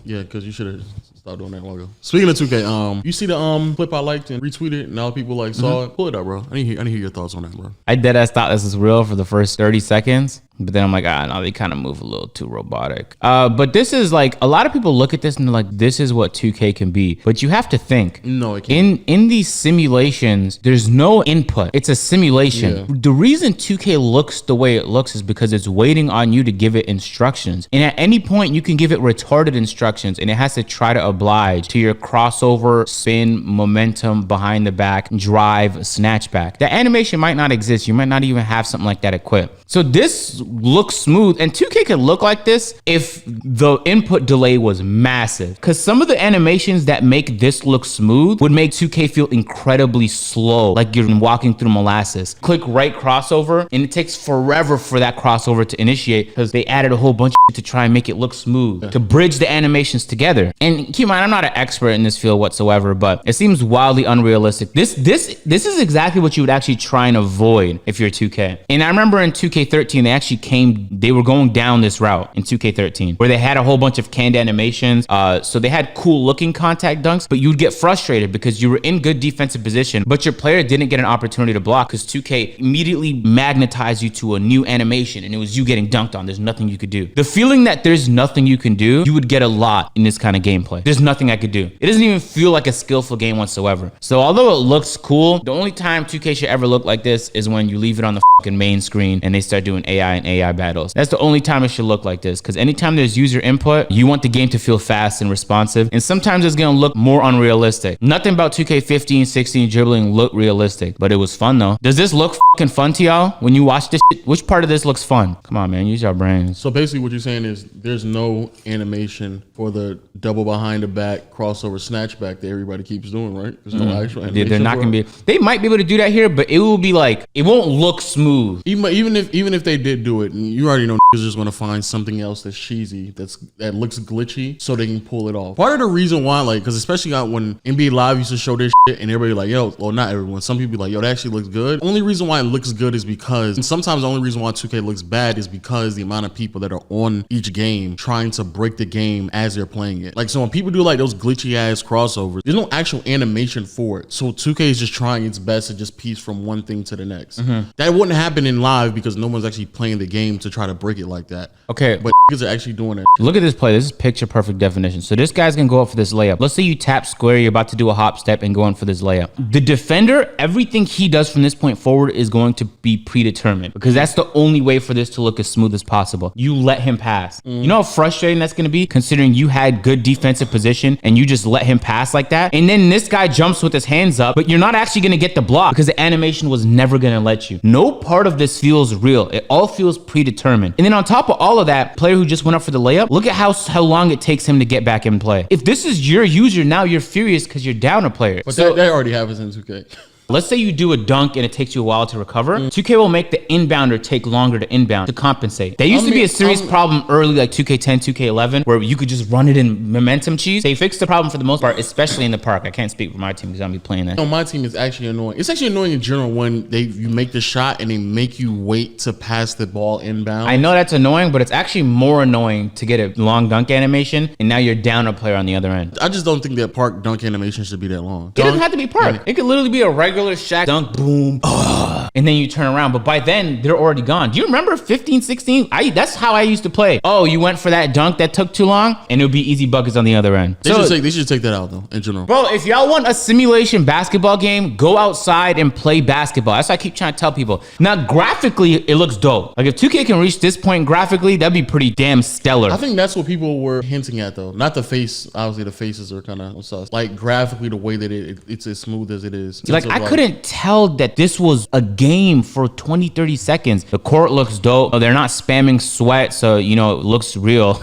Yeah, because you should have stopped doing that long ago. Speaking of 2K, you see the clip I liked and retweeted, and now people like saw it. Pull it up, bro. I need to hear your thoughts on that, bro. I deadass thought this was real for the first 30 seconds. But then I'm like, no, they kind of move a little too robotic. But this is like, a lot of people look at this and they're like, this is what 2K can be. But you have to think. No, it can't. In these simulations, there's no input. It's a simulation. Yeah. The reason 2K looks the way it looks is because it's waiting on you to give it instructions. And at any point, you can give it retarded instructions and it has to try to oblige to your crossover, spin, momentum, behind the back, drive, snatchback. The animation might not exist. You might not even have something like that equipped. So this looks smooth, and 2K could look like this if the input delay was massive, because some of the animations that make this look smooth would make 2K feel incredibly slow, like you're walking through molasses. Click right crossover and it takes forever for that crossover to initiate because they added a whole bunch of shit to try and make it look smooth, to bridge the animations together. And keep in mind, I'm not an expert in this field whatsoever, but it seems wildly unrealistic. This is exactly what you would actually try and avoid if you're 2K. And I remember in 2K13 they were going down this route in 2K13 where they had a whole bunch of canned animations. So they had cool looking contact dunks, but you'd get frustrated because you were in good defensive position, but your player didn't get an opportunity to block because 2K immediately magnetized you to a new animation and it was you getting dunked on. There's nothing you could do. The feeling that there's nothing you can do, you would get a lot in this kind of gameplay. There's nothing I could do. It doesn't even feel like a skillful game whatsoever. So although it looks cool, the only time 2K should ever look like this is when you leave it on the fucking main screen and they start doing AI and AI battles. That's the only time it should look like this, because anytime there's user input, you want the game to feel fast and responsive, and sometimes it's gonna look more unrealistic. Nothing about 2K15, 16 dribbling looked realistic, but it was fun though. Does this look fucking fun to y'all when you watch this shit? Which part of this looks fun? Come on, man, use your brains. So basically what you're saying is there's no animation for the double behind the back crossover snatchback that everybody keeps doing, right? There's no actual animation. They're not gonna be. They might be able to do that here, but it will be like, it won't look smooth. Even if they did do it, and you already know is just gonna find something else that's cheesy, that looks glitchy, so they can pull it off. Part of the reason why, like, because especially when NBA Live used to show this shit, and everybody like, yo, well, not everyone, some people be like, yo, that actually looks good. Only reason why it looks good is because, and sometimes the only reason why 2K looks bad is because the amount of people that are on each game trying to break the game as they're playing it. Like, so when people do like those glitchy ass crossovers, there's no actual animation for it. So 2K is just trying its best to just piece from one thing to the next. That wouldn't happen in live because no one's actually playing the game to try to break it like that. Okay, but are actually doing it. Look at this play. This is picture perfect definition. So this guy's gonna go up for this layup. Let's say you tap square, you're about to do a hop step and go in for this layup. The defender, everything he does from this point forward is going to be predetermined, because that's the only way for this to look as smooth as possible. You let him pass. You know how frustrating that's gonna be, considering you had good defensive position and you just let him pass like that, and then this guy jumps with his hands up, but you're not actually gonna get the block because the animation was never gonna let you. No part of this feels real. It all feels predetermined. And then on top of all of that, player who just went up for the layup, look at how long it takes him to get back in play. If this is your user, now you're furious because you're down a player. But so, that already happens in 2K. Let's say you do a dunk and it takes you a while to recover. 2K will make the inbounder take longer to inbound to compensate. There used to be a serious problem early, like 2K10, 2K11, where you could just run it in momentum cheese. They fixed the problem for the most part, especially in the park. I can't speak for my team because I'll be playing that. No, my team is actually annoying. It's actually annoying in general when you make the shot and they make you wait to pass the ball inbound. I know that's annoying, but it's actually more annoying to get a long dunk animation and now you're down a player on the other end. I just don't think that park dunk animation should be that long. It doesn't have to be park. Yeah. It could literally be a regular Shaq dunk, boom, and then you turn around. But by then, they're already gone. Do you remember 15, 16? That's how I used to play. Oh, you went for that dunk that took too long, and it would be easy buckets on the other end. They should take that out, though, in general. Bro, if y'all want a simulation basketball game, go outside and play basketball. That's what I keep trying to tell people. Now, graphically, it looks dope. Like, if 2K can reach this point graphically, that'd be pretty damn stellar. I think that's what people were hinting at, though. Not the face. Obviously, the faces are kind of sus. Like, graphically, the way that it's as smooth as it is. Like, I couldn't tell that this was a game for 20, 30 seconds. The court looks dope. They're not spamming sweat, so, you know, it looks real.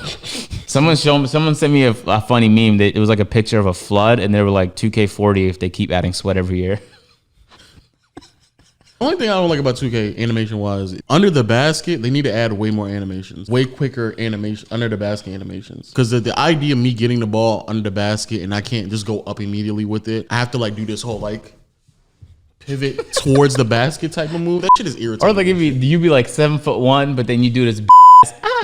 Someone sent me a funny meme that it was like a picture of a flood, and they were like 2K40 if they keep adding sweat every year. The only thing I don't like about 2K animation wise, under the basket, they need to add way more animations, way quicker animation, under the basket animations. Because the idea of me getting the ball under the basket and I can't just go up immediately with it, I have to like do this whole like pivot towards the basket type of move. That shit is irritating. Or like if you be like 7'1", but then you do this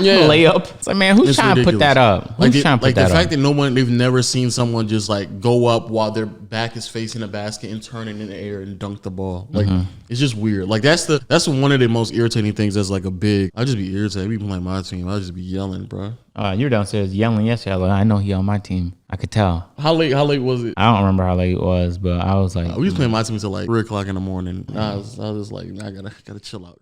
Yeah. layup. It's like, man, who's It's trying to put ridiculous. that up? Who's trying to put like that the up? fact that they've never seen someone just like go up while their back is facing the basket and turn it in the air and dunk the ball. Like it's just weird. Like that's one of the most irritating things. That's like a big. I just be irritated. We playing my team. I just be yelling, bro. You were downstairs yelling yesterday. Like, I know he on my team. I could tell. How late was it? I don't remember how late it was, but I was like, We was playing my team until like 3 o'clock in the morning. I was just like, I gotta chill out.